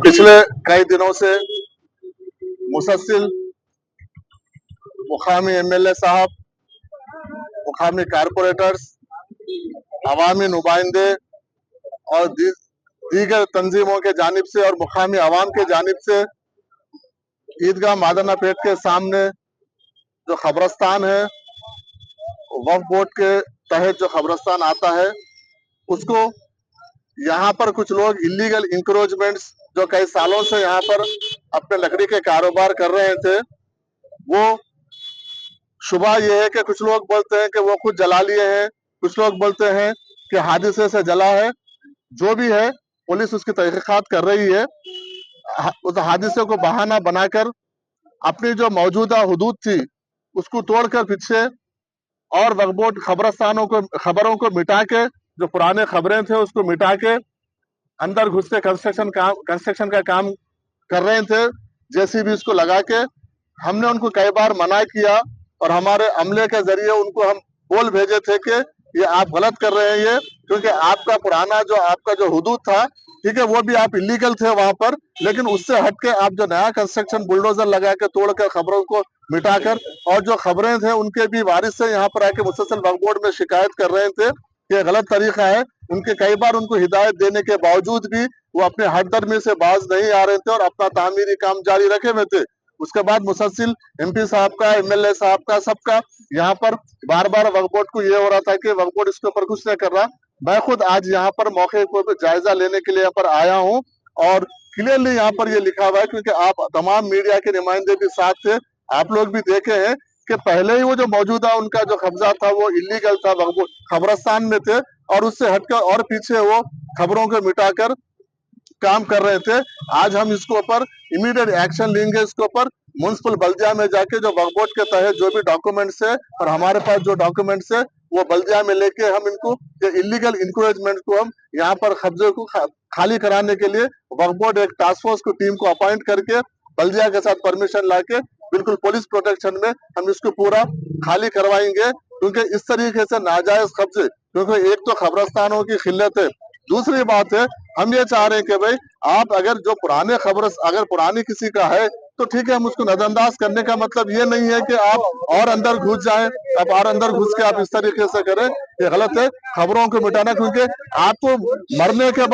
पिछले कई दिनों से मुसलसिल मुकामी एमएलए साहब, मुकामी कारपोरेटर्स, अवामी नुमाइंदे और दीगर तंजीमों के जानिब से और मुकामी अवाम के जानिब से ईदगाह मादना पेट के सामने जो खबरस्तान है, वक्फ बोर्ड के तहत जो खबरस्तान आता है, उसको यहाँ पर कुछ लोग इलीगल इंक्रोचमेंट्स जो कई सालों से यहाँ पर अपने लकड़ी के कारोबार कर रहे थे, वो शुबा ये है कि कुछ लोग बोलते हैं कि वो खुद जला लिए हैं, कुछ लोग बोलते हैं कि हादसे से जला है। जो भी है, पुलिस उसकी तहकीकात कर रही है। उस हादसे को बहाना बनाकर अपनी जो मौजूदा हुदूद थी उसको तोड़कर पीछे और वक्फ बोर्ड खबरों को मिटा के, जो पुराने खबरें थे उसको मिटा के अंदर घुस के कंस्ट्रक्शन का काम कर रहे थे, जेसीबी इसको लगा के। हमने उनको कई बार मना किया और हमारे अमले के जरिए उनको हम बोल भेजे थे कि ये आप गलत कर रहे हैं, ये क्योंकि आपका पुराना जो आपका जो हुदूद था, ठीक है, वो भी आप इलीगल थे वहां पर, लेकिन उससे हट के आप जो नया कंस्ट्रक्शन बुलडोजर लगा के तोड़कर खबरों को मिटाकर, और जो खबरें थे उनके भी वारिस से यहाँ पर आके मुसलसल वक्फ बोर्ड में शिकायत कर रहे थे कि गलत तरीका है। उनके कई बार उनको हिदायत देने के बावजूद भी वो अपने हटदर्मी से बाज नहीं आ रहे थे और अपना तामीरी काम जारी रखे हुए थे। उसके बाद मुसलसिल एमपी साहब का, एमएलए साहब का, सबका यहाँ पर बार बार वक्फ बोर्ड को ये हो रहा था कि वक्फ बोर्ड इसके ऊपर कुछ नहीं कर रहा। मैं खुद आज यहाँ पर मौके को जायजा लेने के लिए यहाँ पर आया हूँ और क्लियरली यहाँ पर ये लिखा हुआ है, क्योंकि आप तमाम मीडिया के नुमाइंदे भी साथ थे, आप लोग भी देखे हैं कि पहले ही वो जो मौजूदा उनका जो कब्जा था वो इलीगल था, खबरस्तान में थे और उससे हटकर और पीछे वो खबरों को मिटाकर काम कर रहे थे। आज हम इसके ऊपर इमीडिएट एक्शन लेंगे। इसके ऊपर म्युनिसिपल बल्दिया में जाके जो वक्फ बोर्ड के तहत जो भी डॉक्यूमेंट्स है और हमारे पास जो डॉक्यूमेंट्स है वो बल्दिया में लेके हम इनको इलीगल इंक्रोचमेंट को हम यहाँ पर कब्जे को खाली कराने के लिए वक्फ बोर्ड एक टास्क फोर्स को टीम को अपॉइंट करके बल्दिया के साथ परमिशन लाके बिल्कुल पुलिस प्रोटेक्शन में हम इसको पूरा खाली करवाएंगे, क्योंकि इस तरीके से नाजायज कब्जे, क्योंकि एक तो खबरस्तानों की खिल्लत है, दूसरी बात है हम ये चाह रहे हैं कि भाई आप अगर जो पुराने खबर अगर पुरानी किसी का है तो ठीक है, हम उसको नजरअंदाज करने का मतलब ये नहीं है कि आप और अंदर घुस जाएं, आप और अंदर घुस के आप इस तरीके से करें, ये गलत है। खबरों को मिटाना, क्योंकि आपको मरने के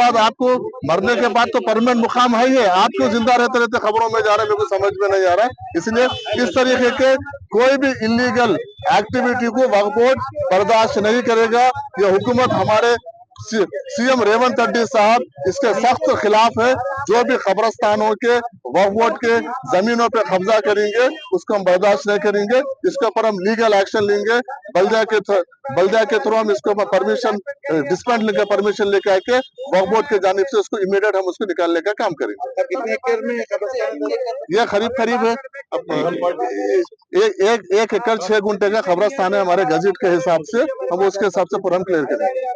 बाद तो परमानेंट मुकाम है ही है, आप क्यों जिंदा रहते रहते खबरों में जा रहे हैं, मेरे को समझ में नहीं आ रहा है। इसलिए इस तरीके के कोई भी इलीगल एक्टिविटी को वक्फ बोर्ड बर्दाश्त नहीं करेगा। ये हुकूमत हमारे सीएम रेवंत रेड्डी साहब इसके सख्त खिलाफ है। जो भी खबरस्तानों के वक्फ बोर्ड के जमीनों पे कब्जा करेंगे उसको हम बर्दाश्त नहीं करेंगे, इसके ऊपर हम लीगल एक्शन लेंगे। बल्दिया के थ्रू हम इसको परमिशन डिस्पेंड लेकर परमिशन लेकर आके वक्फ बोर्ड के जानिब से उसको इमीडिएट हम उसको निकालने का काम करेंगे। कितने एकड़ में यह करीब है एक एकड़ 6 गुंठे का खबरस्तान है हमारे गजट के हिसाब से, हम उसके हिसाब से पूरा क्लियर करेंगे।